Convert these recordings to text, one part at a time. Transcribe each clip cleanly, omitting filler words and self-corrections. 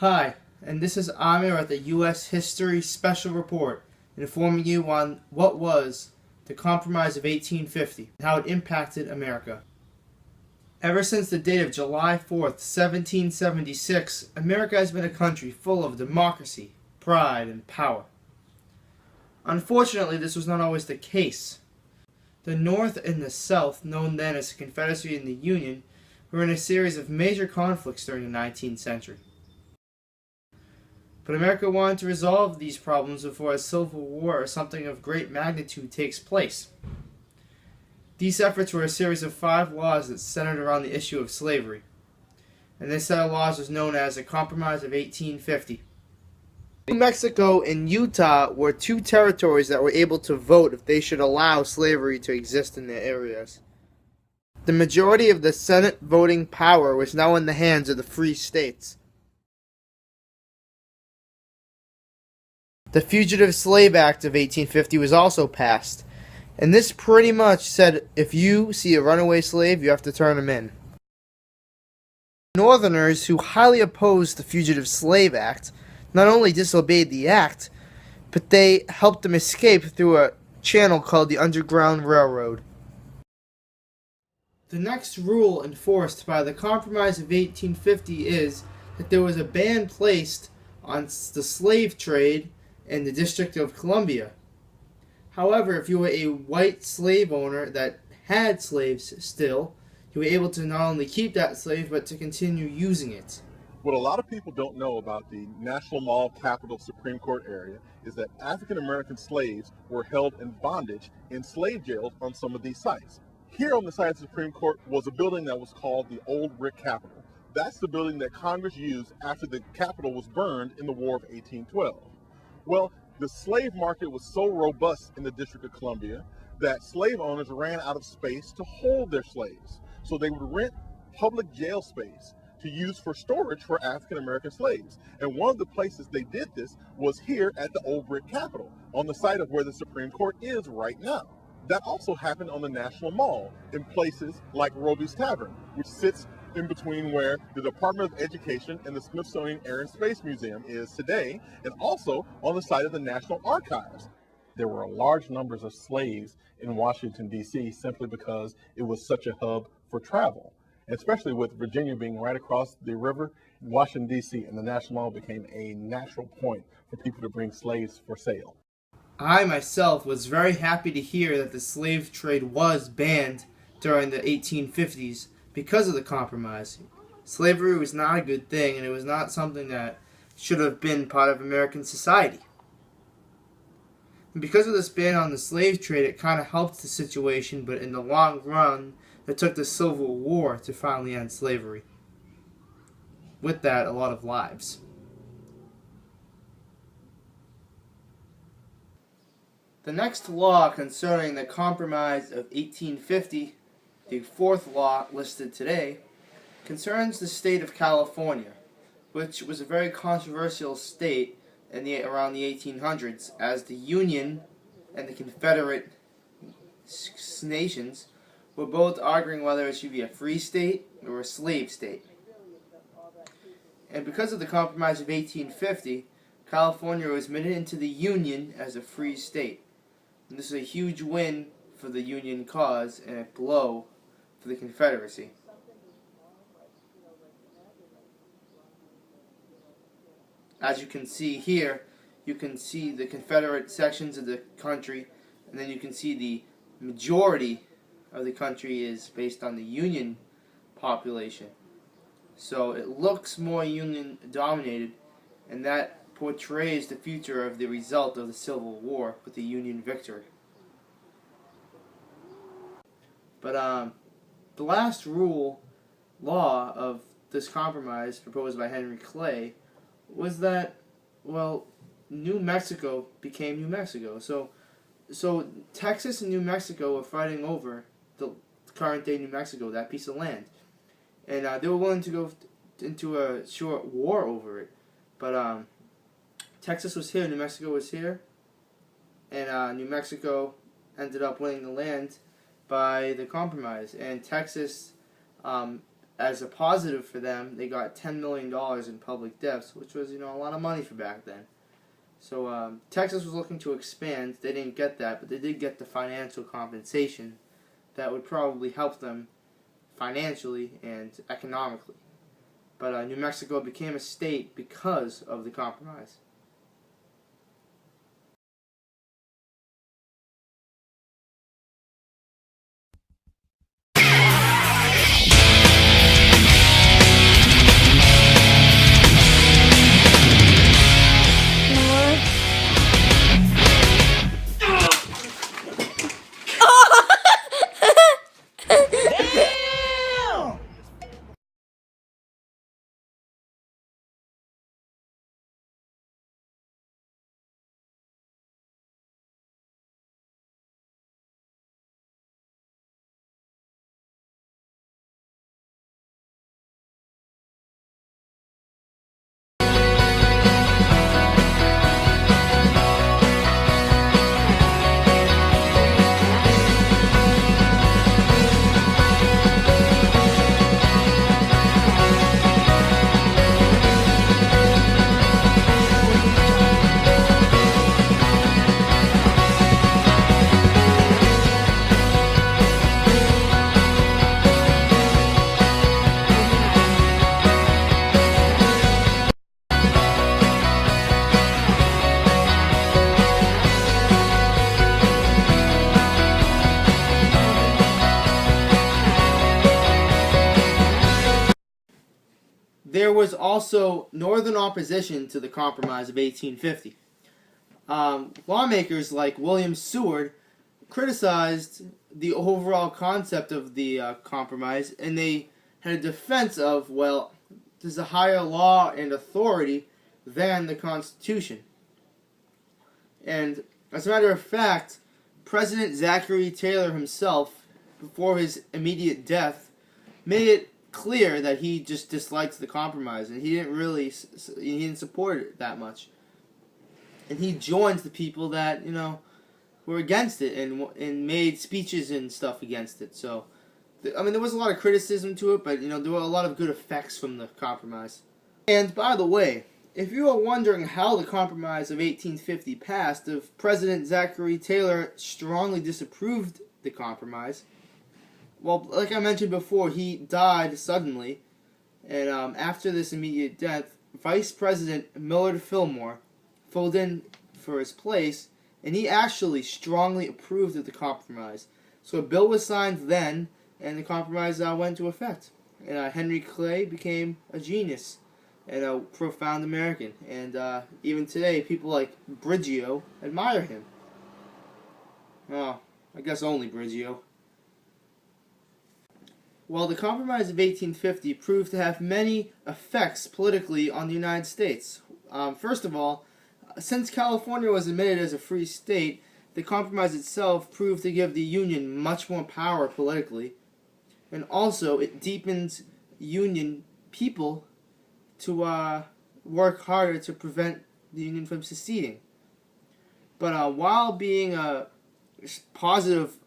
Hi, and this is Amir at the U.S. History Special Report, informing you on what was the Compromise of 1850 and how it impacted America. Ever since the date of July 4th, 1776, America has been a country full of democracy, pride, and power. Unfortunately, this was not always the case. The North and the South, known then as the Confederacy and the Union, were in a series of major conflicts during the 19th century. But America wanted to resolve these problems before a civil war or something of great magnitude takes place. These efforts were a series of 5 laws that centered around the issue of slavery, and this set of laws was known as the Compromise of 1850. New Mexico and Utah were 2 territories that were able to vote if they should allow slavery to exist in their areas. The majority of the Senate voting power was now in the hands of the free states. The Fugitive Slave Act of 1850 was also passed, and this pretty much said if you see a runaway slave, you have to turn him in. Northerners who highly opposed the Fugitive Slave Act not only disobeyed the act, but they helped them escape through a channel called the Underground Railroad. The next rule enforced by the Compromise of 1850 is that there was a ban placed on the slave trade in the District of Columbia. However, if you were a white slave owner that had slaves still, you were able to not only keep that slave, but to continue using it. What a lot of people don't know about the National Mall Capital Supreme Court area is that African American slaves were held in bondage in slave jails on some of these sites. Here on the site of the Supreme Court was a building that was called the Old Brick Capitol. That's the building that Congress used after the Capitol was burned in the War of 1812. Well, the slave market was so robust in the District of Columbia that slave owners ran out of space to hold their slaves. So they would rent public jail space to use for storage for African American slaves. And one of the places they did this was here at the Old Brick Capitol, on the site of where the Supreme Court is right now. That also happened on the National Mall in places like Roby's Tavern, which sits in between where the Department of Education and the Smithsonian Air and Space Museum is today, and also on the site of the National Archives. There were large numbers of slaves in Washington, D.C. simply because it was such a hub for travel. Especially with Virginia being right across the river, Washington, D.C. and the National Mall became a natural point for people to bring slaves for sale. I myself was very happy to hear that the slave trade was banned during the 1850s because of the Compromise. Slavery was not a good thing, and it was not something that should have been part of American society. And because of this ban on the slave trade, it kind of helped the situation, but in the long run, it took the Civil War to finally end slavery. With that, a lot of lives. The next law concerning the Compromise of 1850, the 4th law listed today, concerns the state of California, which was a very controversial state around the 1800s, as the Union and the Confederate nations were both arguing whether it should be a free state or a slave state. And because of the Compromise of 1850, California was admitted into the Union as a free state. And this is a huge win for the Union cause and a blow for the Confederacy. As you can see here, you can see the Confederate sections of the country, and then you can see the majority of the country is based on the Union population. So it looks more Union dominated, and that portrays the future of the result of the Civil War with the Union victory. But the last law of this compromise proposed by Henry Clay was that, well, New Mexico became New Mexico. So Texas and New Mexico were fighting over the current-day New Mexico, that piece of land. And they were willing to go into a short war over it. But Texas was here, New Mexico was here, and New Mexico ended up winning the land by the compromise. And Texas as a positive for them, they got $10 million in public deaths, which was, a lot of money for back then. So Texas was looking to expand. They didn't get that, but they did get the financial compensation that would probably help them financially and economically. But New Mexico became a state because of the compromise. There was also northern opposition to the Compromise of 1850. Lawmakers like William Seward criticized the overall concept of the compromise, and they had a defense of, well, there's a higher law and authority than the Constitution. And as a matter of fact, President Zachary Taylor himself, before his immediate death, made it clear that he just disliked the compromise, and he didn't support it that much. And he joined the people that, were against it and made speeches and stuff against it. So, there was a lot of criticism to it, but, there were a lot of good effects from the compromise. And, by the way, if you are wondering how the Compromise of 1850 passed, if President Zachary Taylor strongly disapproved the compromise, well, like I mentioned before, he died suddenly, and after this immediate death, Vice President Millard Fillmore filled in for his place, and he actually strongly approved of the compromise. So a bill was signed then, and the compromise went into effect. And Henry Clay became a genius and a profound American. And even today, people like Briggio admire him. Oh, I guess only Briggio. Well, the Compromise of 1850 proved to have many effects politically on the United States. First of all, since California was admitted as a free state, the Compromise itself proved to give the Union much more power politically. And also, it deepened Union people to work harder to prevent the Union from seceding. But while being a positive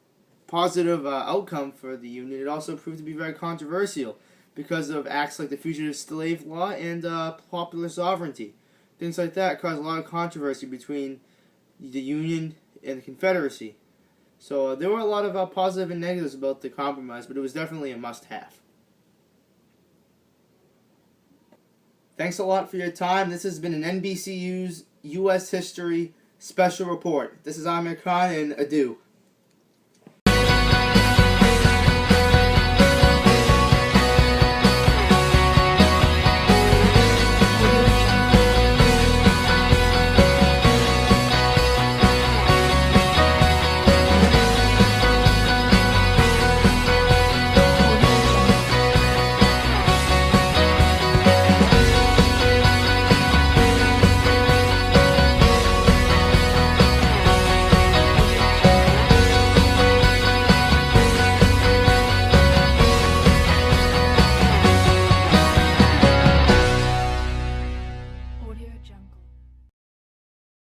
outcome for the Union, it also proved to be very controversial because of acts like the Fugitive Slave Law and popular sovereignty. Things like that caused a lot of controversy between the Union and the Confederacy. So there were a lot of positive and negatives about the compromise, but it was definitely a must-have. Thanks a lot for your time. This has been an NBCU's U.S. History Special Report. This is Amir Khan, and adieu.